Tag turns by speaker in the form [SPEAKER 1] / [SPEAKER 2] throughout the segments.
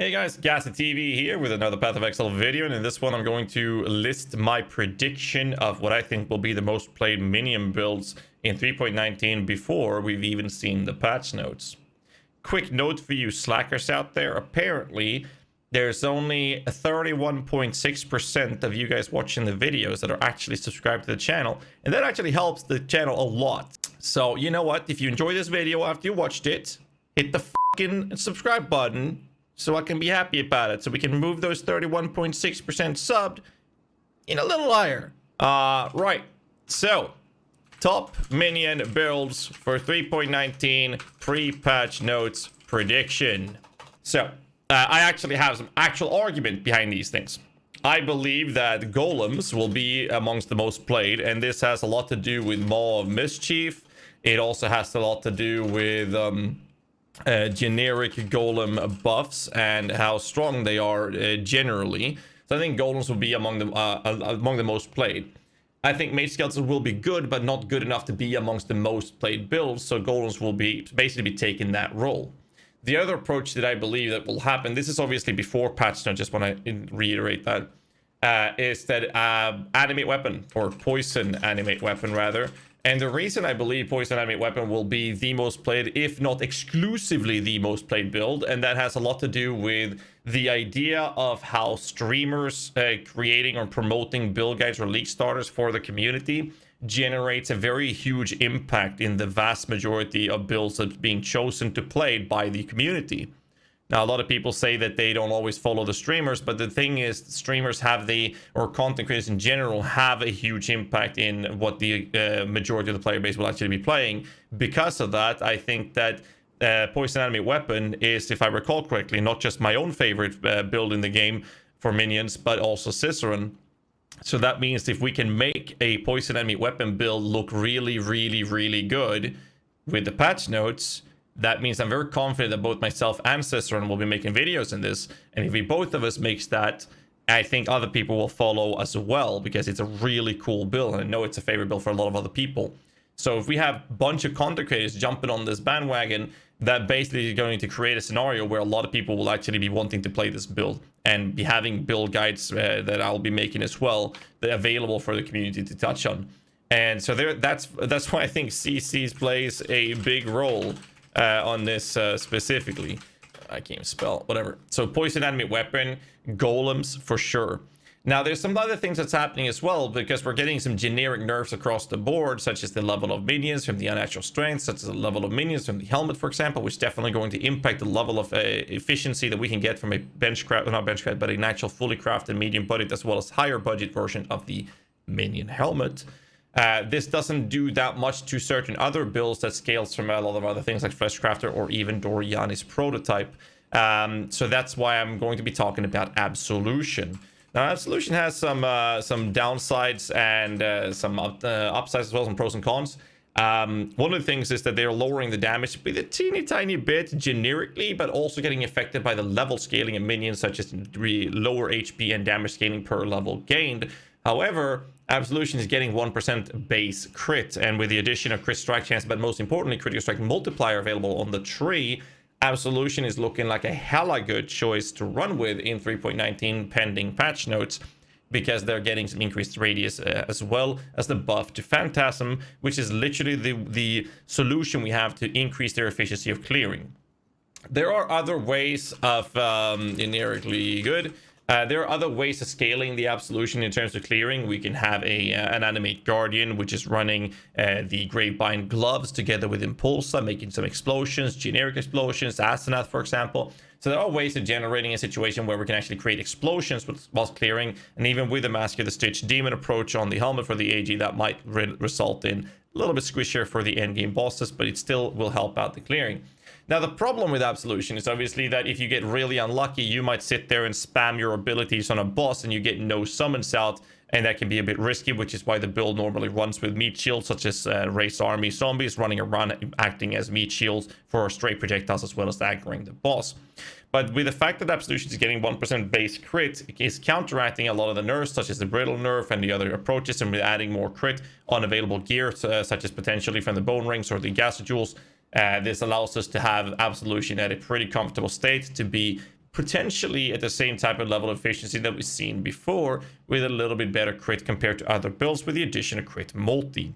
[SPEAKER 1] Hey guys, GhazzyTV here with another Path of Exile video, and in this one I'm going to list my prediction of what I think will be the most played minion builds in 3.19 before we've even seen the patch notes. Quick note for you slackers out there, apparently there's only 31.6% of you guys watching the videos that are actually subscribed to the channel, and that actually helps the channel a lot. So you know what, if you enjoy this video after you watched it, hit the fucking subscribe button so I can be happy about it, so we can move those 31.6% subbed in a little higher. Right, so top minion builds for 3.19 pre-patch notes prediction. So I actually have some actual argument behind these things. I believe that golems will be amongst the most played, and this has a lot to do with Maw of Mischief. It also has a lot to do with generic golem buffs and how strong they are generally. So I think golems will be among the most played. I think mage skeletons will be good, but not good enough to be amongst the most played builds, so golems will be basically taking that role. The other approach that I believe that will happen, this is obviously before patch note, just want to reiterate that, is that animate weapon, or poison animate weapon rather. And the reason I believe Poison Animate Weapon will be the most played, if not exclusively the most played build, and that has a lot to do with the idea of how streamers creating or promoting build guides or league starters for the community generates a very huge impact in the vast majority of builds that's being chosen to play by the community. Now, a lot of people say that they don't always follow the streamers, but the thing is, streamers have or content creators in general have a huge impact in what the majority of the player base will actually be playing. Because of that, I think that Poison Animate Weapon is, if I recall correctly, not just my own favorite build in the game for minions, but also Cicerone. So that means if we can make a Poison Animate Weapon build look really, really, really good with the patch notes, that means I'm very confident that both myself and Cicerone will be making videos in this. And if we both of us makes that, I think other people will follow as well, because it's a really cool build. And I know it's a favorite build for a lot of other people. So if we have a bunch of content creators jumping on this bandwagon, that basically is going to create a scenario where a lot of people will actually be wanting to play this build and be having build guides that I'll be making as well, that are available for the community to touch on. And so that's why I think CCs plays a big role on this specifically. I can't spell, whatever. So Poison Animate Weapon, golems for sure. Now there's some other things that's happening as well, because we're getting some generic nerfs across the board, such as the level of minions from the unnatural strength, such as the level of minions from the helmet, for example, which is definitely going to impact the level of efficiency that we can get from a not benchcraft, but a natural fully crafted medium budget, as well as higher budget version of the minion helmet. This doesn't do that much to certain other builds that scales from a lot of other things like Fleshcrafter or even Doriani's prototype. So that's why I'm going to be talking about Absolution. Now, Absolution has some downsides and some upsides as well, some pros and cons. One of the things is that they're lowering the damage by a teeny tiny bit generically, but also getting affected by the level scaling of minions, such as lower HP and damage scaling per level gained. However, Absolution is getting 1% base crit, and with the addition of crit strike chance, but most importantly critical strike multiplier available on the tree, Absolution is looking like a hella good choice to run with in 3.19 pending patch notes, because they're getting some increased radius as well as the buff to Phantasm, which is literally the solution we have to increase their efficiency of clearing. There are other ways of generically good. There are other ways of scaling the Absolution in terms of clearing. We can have an Animate Guardian, which is running the Gravebind gloves together with Impulsa, making some explosions, generic explosions, Asenath, for example. So there are ways of generating a situation where we can actually create explosions whilst clearing, and even with the Mask of the Stitch Demon approach on the helmet for the AG, that might result in a little bit squishier for the endgame bosses, but it still will help out the clearing. Now, the problem with Absolution is obviously that if you get really unlucky, you might sit there and spam your abilities on a boss and you get no summons out, and that can be a bit risky, which is why the build normally runs with meat shields, such as race army zombies running around acting as meat shields for straight projectiles, as well as aggroing the boss. But with the fact that Absolution is getting 1% base crit, it is counteracting a lot of the nerfs, such as the brittle nerf and the other approaches, and with adding more crit on available gear, such as potentially from the bone rings or the gas jewels. This allows us to have Absolution at a pretty comfortable state to be potentially at the same type of level of efficiency that we've seen before, with a little bit better crit compared to other builds with the addition of crit multi.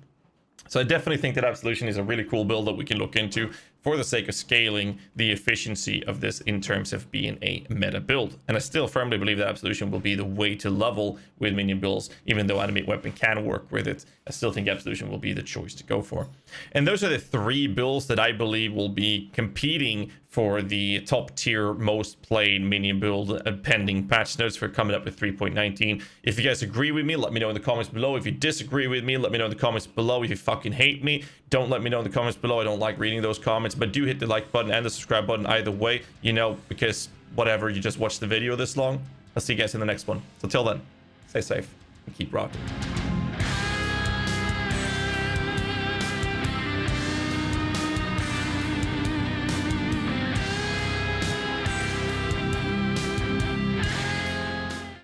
[SPEAKER 1] So I definitely think that Absolution is a really cool build that we can look into for the sake of scaling the efficiency of this in terms of being a meta build. And I still firmly believe that Absolution will be the way to level with minion builds, even though Animate Weapon can work with it. I still think Absolution will be the choice to go for. And those are the 3 builds that I believe will be competing for the top tier most played minion build pending patch notes for coming up with 3.19. If you guys agree with me, let me know in the comments below. If you disagree with me, let me know in the comments below. If you fucking hate me, don't let me know in the comments below. I don't like reading those comments, but do hit the like button and the subscribe button either way, you know, because whatever, you just watched the video this long. I'll see you guys in the next one. So till then, stay safe and keep rocking.